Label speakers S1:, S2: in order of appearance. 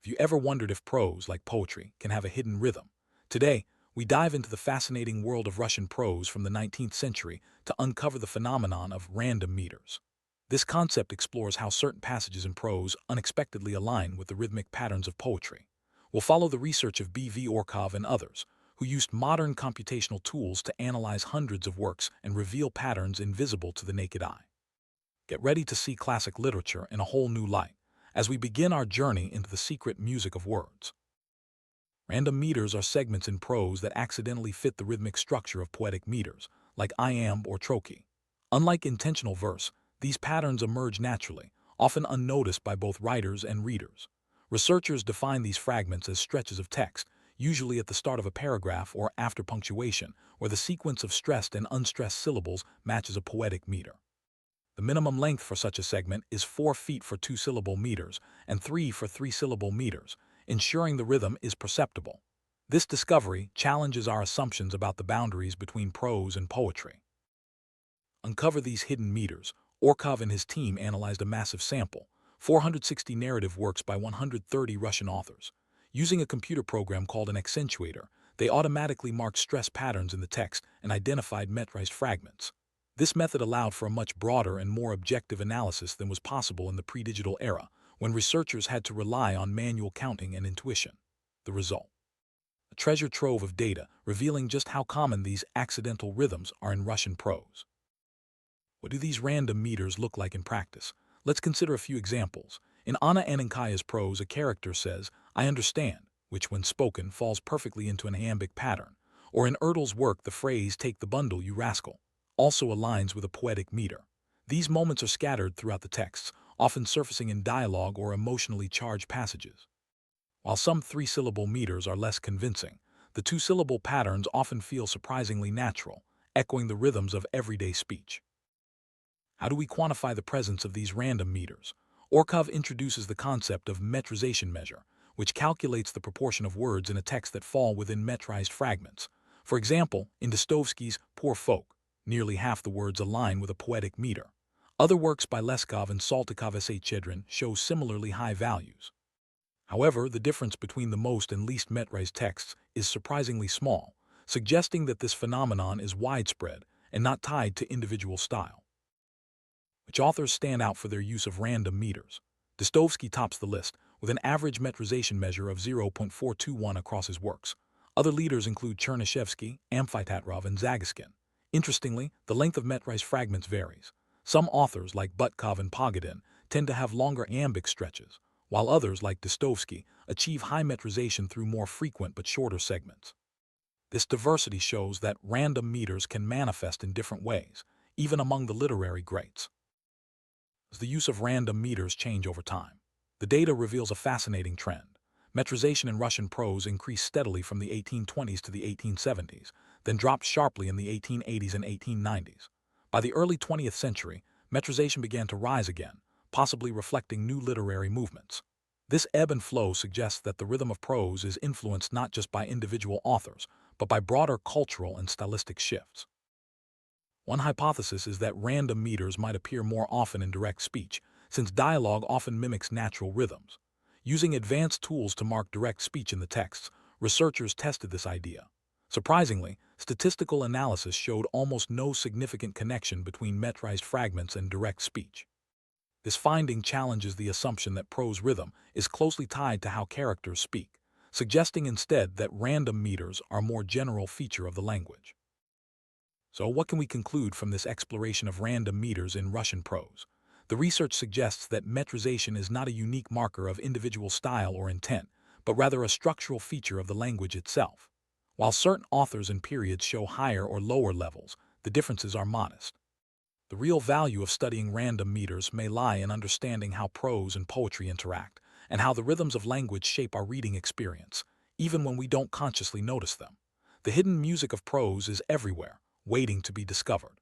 S1: Have you ever wondered if prose, like poetry, can have a hidden rhythm? Today, we dive into the fascinating world of Russian prose from the 19th century to uncover the phenomenon of random meters. This concept explores how certain passages in prose unexpectedly align with the rhythmic patterns of poetry. We'll follow the research of B.V. Orehov and others, who used modern computational tools to analyze hundreds of works and reveal patterns invisible to the naked eye. Get ready to see classic literature in a whole new light as we begin our journey into the secret music of words. Random meters are segments in prose that accidentally fit the rhythmic structure of poetic meters, like iamb or trochee. Unlike intentional verse, these patterns emerge naturally, often unnoticed by both writers and readers. Researchers define these fragments as stretches of text, usually at the start of a paragraph or after punctuation, where the sequence of stressed and unstressed syllables matches a poetic meter. The minimum length for such a segment is 4 feet for 2-syllable meters and 3 for 3-syllable meters, ensuring the rhythm is perceptible. This discovery challenges our assumptions about the boundaries between prose and poetry. Uncover these hidden meters. Orehov and his team analyzed a massive sample, 460 narrative works by 130 Russian authors. Using a computer program called an accentuator, they automatically marked stress patterns in the text and identified metrized fragments. This method allowed for a much broader and more objective analysis than was possible in the pre-digital era, when researchers had to rely on manual counting and intuition. The result: a treasure trove of data revealing just how common these accidental rhythms are in Russian prose. What do these random meters look like in practice? Let's consider a few examples. In Anna Anenkaya's prose, a character says, "I understand," which when spoken falls perfectly into an iambic pattern. Or in Ertl's work, the phrase, "Take the bundle, you rascal," also aligns with a poetic meter. These moments are scattered throughout the texts, often surfacing in dialogue or emotionally charged passages. While some 3-syllable meters are less convincing, the 2-syllable patterns often feel surprisingly natural, echoing the rhythms of everyday speech. How do we quantify the presence of these random meters? Orehov introduces the concept of metrization measure, which calculates the proportion of words in a text that fall within metrized fragments. For example, in Dostoevsky's Poor Folk, nearly half the words align with a poetic meter. Other works by Leskov and Saltykov-Chedrin show similarly high values. However, the difference between the most and least metrized texts is surprisingly small, suggesting that this phenomenon is widespread and not tied to individual style. Which authors stand out for their use of random meters? Dostoevsky tops the list, with an average metrization measure of 0.421 across his works. Other leaders include Chernyshevsky, Amphitatrov, and Zagoskin. Interestingly, the length of metrized fragments varies. Some authors, like Butkov and Pogodin, tend to have longer iambic stretches, while others, like Dostoevsky, achieve high metrization through more frequent but shorter segments. This diversity shows that random meters can manifest in different ways, even among the literary greats. Does the use of random meters change over time? The data reveals a fascinating trend. Metrization in Russian prose increased steadily from the 1820s to the 1870s, then dropped sharply in the 1880s and 1890s. By the early 20th century, metrization began to rise again, possibly reflecting new literary movements. This ebb and flow suggests that the rhythm of prose is influenced not just by individual authors, but by broader cultural and stylistic shifts. One hypothesis is that random meters might appear more often in direct speech, since dialogue often mimics natural rhythms. Using advanced tools to mark direct speech in the texts, researchers tested this idea. Surprisingly, statistical analysis showed almost no significant connection between metrized fragments and direct speech. This finding challenges the assumption that prose rhythm is closely tied to how characters speak, suggesting instead that random meters are a more general feature of the language. So what can we conclude from this exploration of random meters in Russian prose? The research suggests that metrization is not a unique marker of individual style or intent, but rather a structural feature of the language itself. While certain authors and periods show higher or lower levels, the differences are modest. The real value of studying random meters may lie in understanding how prose and poetry interact, and how the rhythms of language shape our reading experience, even when we don't consciously notice them. The hidden music of prose is everywhere, waiting to be discovered.